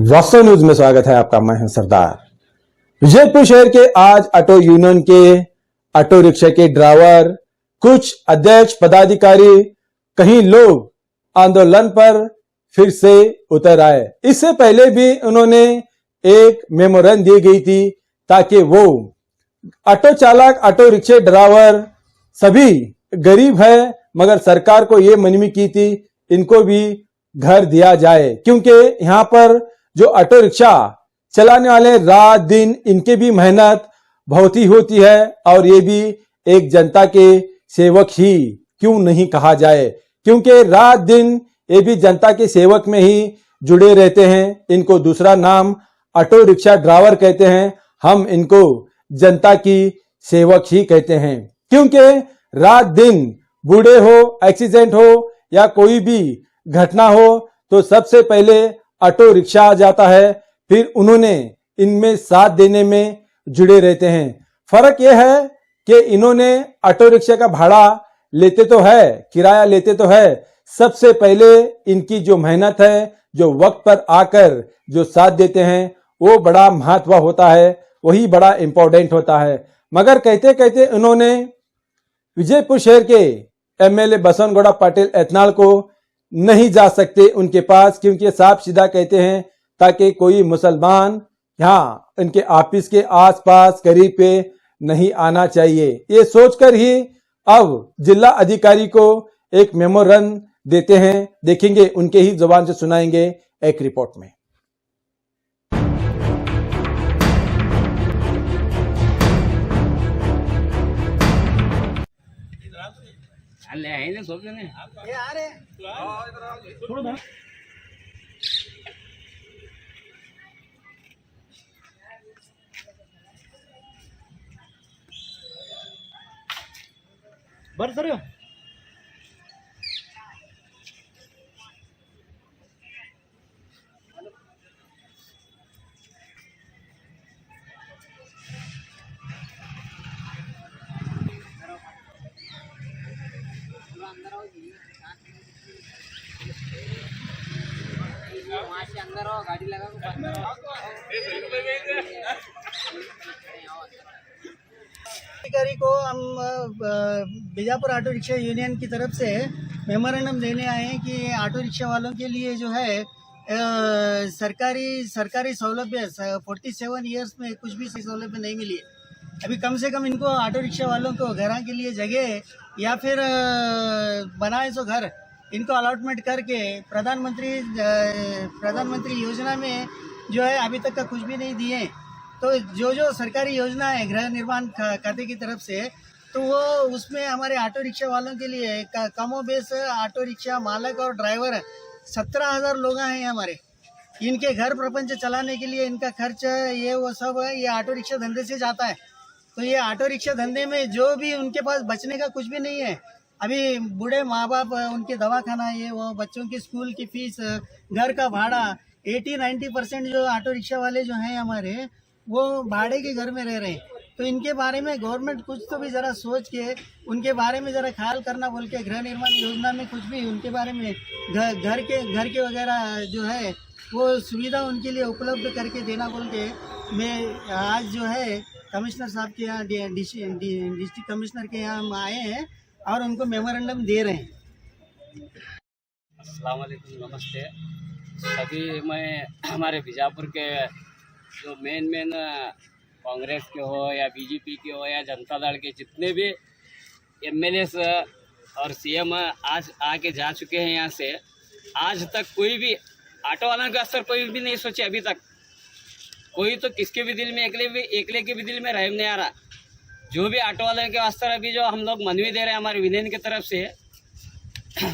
वास्तव न्यूज में स्वागत है आपका। मैं हूं सरदार। विजयपुर शहर के आज ऑटो यूनियन के ऑटो रिक्शा के ड्राइवर, कुछ अध्यक्ष पदाधिकारी, कहीं लोग आंदोलन पर फिर से उतर आए। इससे पहले भी उन्होंने एक मेमोरेंडम दी गई थी ताकि वो ऑटो चालक, ऑटो रिक्शा ड्राइवर सभी गरीब है, मगर सरकार को ये मनवी की थी इनको भी घर दिया जाए, क्योंकि यहाँ पर जो ऑटो रिक्शा चलाने वाले रात दिन इनके भी मेहनत बहुत ही होती है और ये भी एक जनता के सेवक ही क्यों नहीं कहा जाए, क्योंकि रात दिन ये भी जनता के सेवक में ही जुड़े रहते हैं। इनको दूसरा नाम ऑटो रिक्शा ड्राइवर कहते हैं, हम इनको जनता की सेवक ही कहते हैं, क्योंकि रात दिन बूढ़े हो, एक्सीडेंट हो या कोई भी घटना हो तो सबसे पहले ऑटो रिक्शा आ जाता है, फिर उन्होंने इनमें साथ देने में जुड़े रहते हैं। फर्क यह है कि इन्होंने ऑटो रिक्शा का भाड़ा लेते तो है, किराया लेते तो है, सबसे पहले इनकी जो मेहनत है, जो वक्त पर आकर जो साथ देते हैं वो बड़ा महत्व होता है, वही बड़ा इंपॉर्टेंट होता है। मगर कहते कहते उन्होंने विजयपुर शहर के एमएलए बसवनगौड़ा पाटिल एथनाल को नहीं जा सकते उनके पास, क्योंकि साफ सीधा कहते हैं ताकि कोई मुसलमान यहाँ इनके ऑफिस के आसपास करीब पे नहीं आना चाहिए। ये सोचकर ही अब जिला अधिकारी को एक मेमोरेंडम देते हैं। देखेंगे, उनके ही जुबान से सुनाएंगे एक रिपोर्ट में। ले आए ना सब जने ये आ रहे थोड़ा सा बर सर अंदर आओ, गाड़ी लगा अधिकारी को हम बीजापुर ऑटो रिक्शा यूनियन की तरफ से मेमोरेंडम देने आए हैं कि ऑटो रिक्शा वालों के लिए जो है सरकारी सहूलत 47 ईयर्स में कुछ भी सहूलत नहीं मिली है। अभी कम से कम इनको ऑटो रिक्शा वालों को घरों के लिए जगह या फिर बनाए सो घर इनको अलॉटमेंट करके प्रधानमंत्री योजना में जो है अभी तक का कुछ भी नहीं दिए। तो जो सरकारी योजना है गृह निर्माण खाते की तरफ से, तो वो उसमें हमारे ऑटो रिक्शा वालों के लिए कमो बेस ऑटो रिक्शा मालक और ड्राइवर 17,000 लोग हैं हमारे। इनके घर प्रपंच चलाने के लिए इनका खर्च ये वो सब है, ये ऑटो रिक्शा धंधे से जाता है। तो ये ऑटो रिक्शा धंधे में जो भी उनके पास बचने का कुछ भी नहीं है। अभी बूढ़े माँ बाप उनके दवाखाना, ये वो बच्चों की स्कूल की फीस, घर का भाड़ा 80-90% जो ऑटो रिक्शा वाले जो हैं हमारे वो भाड़े के घर में रह रहे हैं। तो इनके बारे में गवर्नमेंट कुछ तो भी ज़रा सोच के उनके बारे में ज़रा ख्याल करना बोल के गृह निर्माण योजना में कुछ भी उनके बारे में घर के वगैरह जो है वो सुविधा उनके लिए उपलब्ध करके देना बोल के मैं आज जो है कमिश्नर साहब के यहाँ डिस्ट्रिक्ट कमिश्नर के यहाँ हम आए हैं और उनको मेमोरेंडम दे रहे हैं। अस्सलाम वालेकुम, नमस्ते सभी। मैं हमारे बीजापुर के जो मेन कांग्रेस के हो या बीजेपी के हो या जनता दल के जितने भी एमएलए और सीएम आज आके जा चुके हैं यहाँ से, आज तक कोई भी ऑटो वाला का असर कोई भी नहीं सोचे। अभी तक कोई तो किसके भी दिल में एकले के भी दिल में रहम नहीं आ रहा। जो भी ऑटो वाले के वास्ते अभी जो हम लोग मनवी दे रहे हैं हमारे यूनियन की तरफ से,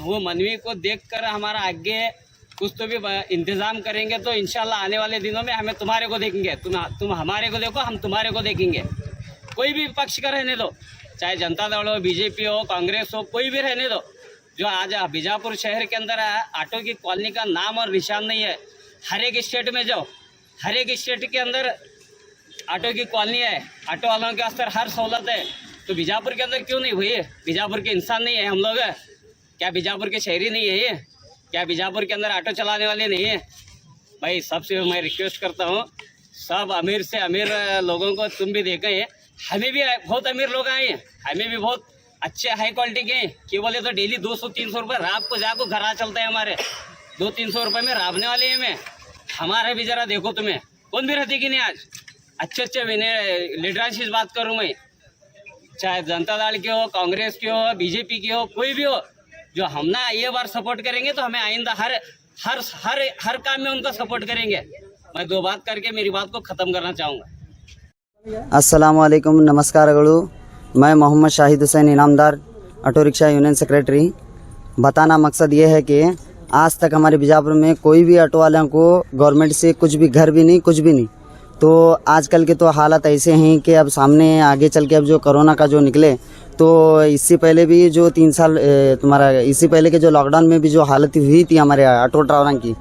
वो मनवी को देखकर हमारा आगे कुछ तो भी इंतज़ाम करेंगे तो इंशाल्लाह आने वाले दिनों में हमें तुम्हारे को देखेंगे, तुम हमारे को देखो, हम तुम्हारे को देखेंगे। कोई भी पक्ष का रहने दो, चाहे जनता दल हो, बीजेपी हो, कांग्रेस हो, कोई भी रहने दो। जो आज बीजापुर शहर के अंदर ऑटो की कॉलोनी का नाम और निशान नहीं है। हर एक स्टेट में जाओ, हर एक स्टेट के अंदर ऑटो की कॉलोनी है, ऑटो वालों के अंदर हर सहूलत है। तो बीजापुर के अंदर क्यों नहीं हुई? बीजापुर के इंसान नहीं है हम लोग? क्या बीजापुर के शहरी नहीं है ये? क्या बीजापुर के अंदर ऑटो चलाने वाले नहीं है? भाई सबसे मैं रिक्वेस्ट करता हूँ, सब अमीर से अमीर लोगों को तुम भी देखे हैं, हमें भी बहुत अमीर लोग आए हैं, हमें भी बहुत अच्छे हाई क्वालिटी के हैं कि बोले तो डेली 200-300 रुपये रात को जाको घर आ चलते हैं हमारे, 200-300 रुपये में राबने वाले हैं। मैं हमारे भी जरा देखो, तुम्हें कौन भी रहती कि नहीं आज अच्छे लीडरांशी से बात करूँ मैं, चाहे जनता दल के हो, कांग्रेस के हो, बीजेपी के हो, कोई भी हो, जो हम ना ये बार सपोर्ट करेंगे तो हमें आइंदा हर हर हर हर काम में उनका सपोर्ट करेंगे। मैं 2 बात करके मेरी बात को ख़त्म करना चाहूँगा। अस्सलाम वालेकुम, नमस्कारಗಳು। मैं Mohammad Shahid Hussain Inamdar, auto rickshaw union secretary. बताना मकसद ये है कि आज तक हमारे बीजापुर में कोई भी ऑटो वालों को गवर्नमेंट से कुछ भी घर भी नहीं, कुछ भी नहीं। तो आजकल के तो हालात ऐसे हैं कि अब सामने आगे चल के अब जो कोरोना का जो निकले, तो इससे पहले भी जो 3 साल तुम्हारा इससे पहले के जो लॉकडाउन में भी जो हालत हुई थी हमारे ऑटो ड्राइवरों की,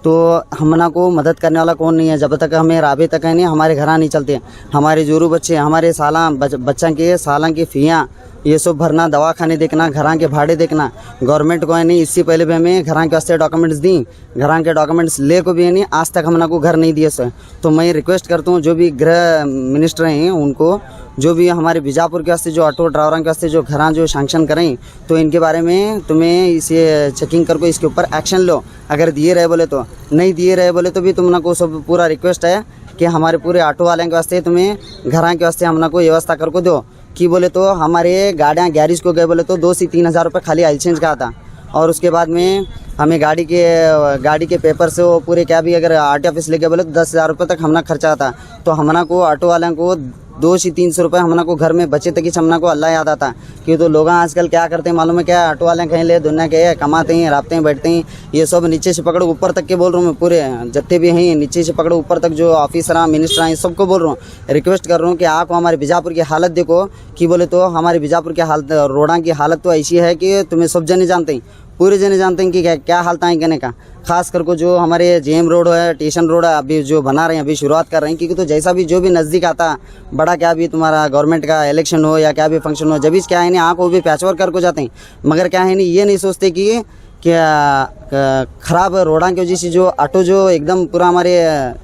तो हमना को मदद करने वाला कौन नहीं है। जब तक हमें राबे तक है नहीं, हमारे घर नहीं चलते। हमारे जोरू बच्चे, हमारे बच्चा के सालां की फ़ियाँ ये सब भरना, दवाखाने देखना, घरां के भाड़े देखना, गवर्नमेंट को है नहीं। इससे पहले भी हमें घरां के वास्ते डॉक्यूमेंट्स दी, घरां के डॉक्यूमेंट्स ले को भी है नहीं, आज तक हमना को घर नहीं दिए सर। तो मैं रिक्वेस्ट करता हूँ जो भी गृह मिनिस्टर हैं उनको, जो भी हमारे बीजापुर के वास्ते जो ऑटो ड्राइवरों के वास्ते जो घरां जो सैंक्शन करें, तो इनके बारे में तुम्हें इसे चेकिंग करके इसके ऊपर एक्शन लो। अगर दिए रहे बोले तो, नहीं दिए रहे बोले तो भी तुमना को सब पूरा रिक्वेस्ट है कि हमारे पूरे ऑटो वाले के वास्ते तुम्हें घरां के वास्ते हमना को व्यवस्था करके दो। कि बोले तो हमारे गाड़ियाँ गैरेज को गए बोले तो 2 से 3 हज़ार रुपये खाली ऑयल चेंज का आता, और उसके बाद में हमें गाड़ी के पेपर से वो पूरे क्या भी अगर आरटी ऑफिस लेके बोले तो 10,000 रुपये तक हमना खर्चा आता। तो हमना को ऑटो वालों को 2 से 300 रुपये हमना को घर में बचे तक ही हमना को अल्लाह याद आता। कि तो लोग आजकल क्या करते हैं मालूम है क्या, ऑटो वाले कहीं ले दुनिया के कमाते हैं, राबते हैं, बैठते हैं, ये सब नीचे से पकड़ ऊपर तक के बोल रहा हूँ मैं, पूरे जितने भी हैं नीचे से पकड़ ऊपर तक जो ऑफिसर मिनिस्टर हैं सबको बोल रहा हूँ, रिक्वेस्ट कर रहा हूँ कि आप हमारे बीजापुर की हालत देखो। कि बोले तो हमारे बीजापुर की हालत, रोडा की हालत तो ऐसी है कि तुम्हें सब जने जानते हैं, पूरे जने जानते हैं कि क्या हालत है कहने का। खास करके जो हमारे जेएम रोड है, स्टेशन रोड है, अभी जो बना रहे हैं, अभी शुरुआत कर रहे हैं। क्योंकि तो जैसा भी जो भी नज़दीक आता बड़ा क्या भी तुम्हारा गवर्नमेंट का इलेक्शन हो या क्या भी फंक्शन हो, जब भी क्या है नहीं आँख वो भी पैचवर्क करके जाते हैं, मगर क्या है नहीं ये नहीं सोचते कि खराब रोडा की वजह से जो ऑटो जो एकदम पूरा हमारे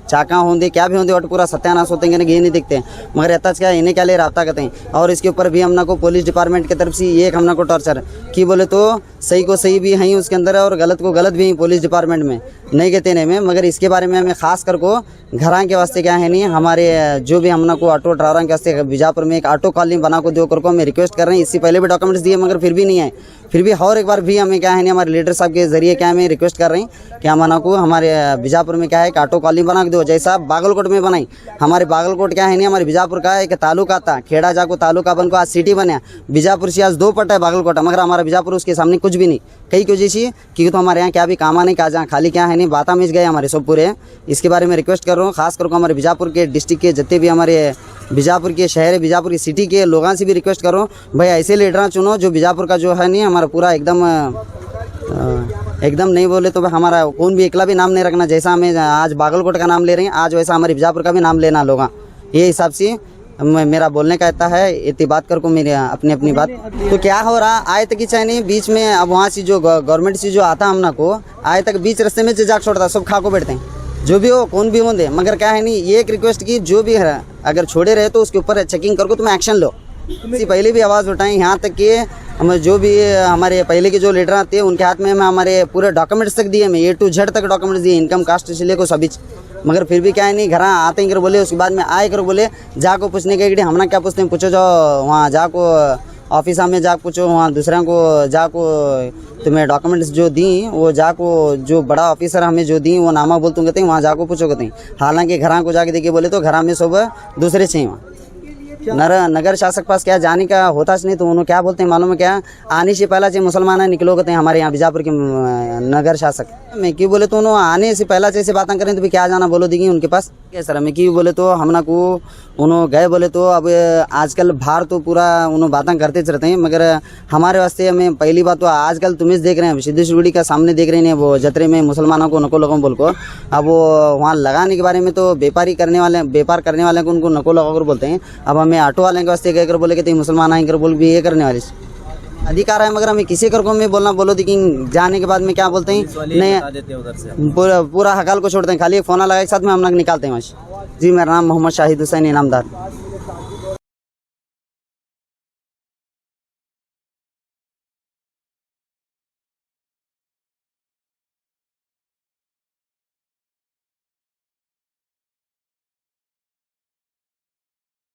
चाका होंगे क्या भी होंगे ऑटो पूरा सत्यानाश होते हैं, ये नहीं दिखते। मगर इतना क्या इन्हें क्या ले रब्ता करते हैं। और इसके ऊपर भी हमना को पुलिस डिपार्टमेंट की तरफ से ये हमना को टॉर्चर कि बोले तो सही को सही भी हैं उसके अंदर और गलत को गलत भी हैं पुलिस डिपार्टमेंट में, नहीं कहते नहीं में। मगर इसके बारे में हमें खास करको घरां के वास्ते क्या है नहीं, हमारे जो भी हमना को ऑटो ड्राइवरों के वास्ते बीजापुर में एक ऑटो कॉलोनी बना को दो करको हमें रिक्वेस्ट कर रहे हैं। इससे पहले भी डॉक्यूमेंट्स दिए मगर फिर भी नहीं आए, फिर भी और एक बार भी हमें क्या है नहीं हमारे लीडर साहब के जरिए क्या हमें रिक्वेस्ट कर रहे हैं कि हमारा को हमारे बीजापुर में क्या है कि ऑटो कॉलोनी बना के दो, जैसा बागलकोट में बनाई। हमारे बागलकोट क्या है नहीं हमारे बीजापुर का एक तालुका था, खेड़ा जाको तालुका बन को आज सिटी बना। बीजापुर से आज 2 पट है बागलकोट, मगर हमारा बीजापुर उसके सामने कुछ भी नहीं। कई की वजह से क्योंकि तो हमारे यहाँ क्या भी कामा नहीं कहा जहाँ खाली क्या है नहीं बाता मिस गए हमारे सब पूरे। इसके बारे में रिक्वेस्ट कर रहा हूँ खास करके हमारे बीजापुर के डिस्ट्रिक्ट के जितने भी हमारे बीजापुर के शहर बीजापुर की सिटी के लोगों से भी रिक्वेस्ट कर रहा हूँ भाई ऐसे लीडर चुनो जो बीजापुर का जो है नहीं हमारा पूरा एकदम नहीं बोले तो हमारा कौन भी एकला भी नाम नहीं रखना। जैसा हमें आज बागलकोट का नाम ले रहे हैं आज वैसा हमारे बीजापुर का भी नाम लेना लोग। ये हिसाब से मेरा बोलने का इतना है, इतनी बात कर को मेरी अपनी बात। तो क्या हो रहा आए तक ही चाहे नहीं बीच में अब वहाँ से जो गवर्नमेंट से जो आता हमना को आए तक बीच रास्ते में जाग छोड़ता सब खा को बैठते हैं जो भी हो कौन भी होंगे। मगर क्या है नहीं ये एक रिक्वेस्ट की जो भी है अगर छोड़े रहे तो उसके ऊपर चेकिंग करो तुम एक्शन लो। इससे पहले भी आवाज़ उठाएं यहाँ तक कि हम जो भी हमारे पहले के जो लीडर थे उनके हाथ में हमारे पूरे डॉक्यूमेंट्स तक दिए, मैं A to Z तक डॉक्यूमेंट्स दिए इनकम कास्ट से लेकर सभी। मगर फिर भी क्या है नहीं घर आते ही कर बोले उसके बाद में आए कर बोले जाको पूछने के हमना क्या पूछते हैं पूछो जाओ वहाँ जाको ऑफिस में जा पूछो वहाँ दूसरे को जाको तुम्हें डॉक्यूमेंट्स जो दी वो जाको जो बड़ा ऑफिसर हमें जो दी वो नामा बोल तुम कहते हैं वहाँ जाको पूछो कहते हैं। हालांकि घर को जाके देखिए बोले तो घर में सब दूसरे चाहिए वहाँ नगर शासक पास क्या जाने का होता नहीं तो उन्होंने क्या बोलते हैं मालूम है क्या आने से पहला से मुसलमान निकलो कहते हैं हमारे यहाँ बीजापुर के नगर शासक। मैं क्यों बोले तो उन्होंने आने से पहला से बातें करें तो भी क्या जाना बोलो देगी उनके पास क्या सर। मैं क्यों बोले तो हमना को उन्होंने गए बोले तो अब आजकल बाहर तो पूरा उन्होंने बातें करते रहते हैं मगर हमारे वास्ते हमें पहली बात तो आजकल तुम देख रहे हैं सिद्धेश्वरी का सामने देख रहे हैं वो जतरे में मुसलमानों को नको लोगों बोल को। अब वो वहाँ लगाने के बारे में तो व्यापार करने वाले को उनको नको लगा कर बोलते हैं। अब हमें ऑटो वाले के वास्ते कहकर बोले कि मुसलमान आए कर बोल भी ये करने वाले अधिकार है, मगर हमें किसी को में बोलना बोलो थी कि जाने के बाद में क्या बोलते हैं नहीं, पूरा हकाल को छोड़ते हैं, खाली एक फोन लगा के साथ में हम लोग निकालते हैं। जी मेरा नाम मोहम्मद शाहिद हुसैन इनामदार।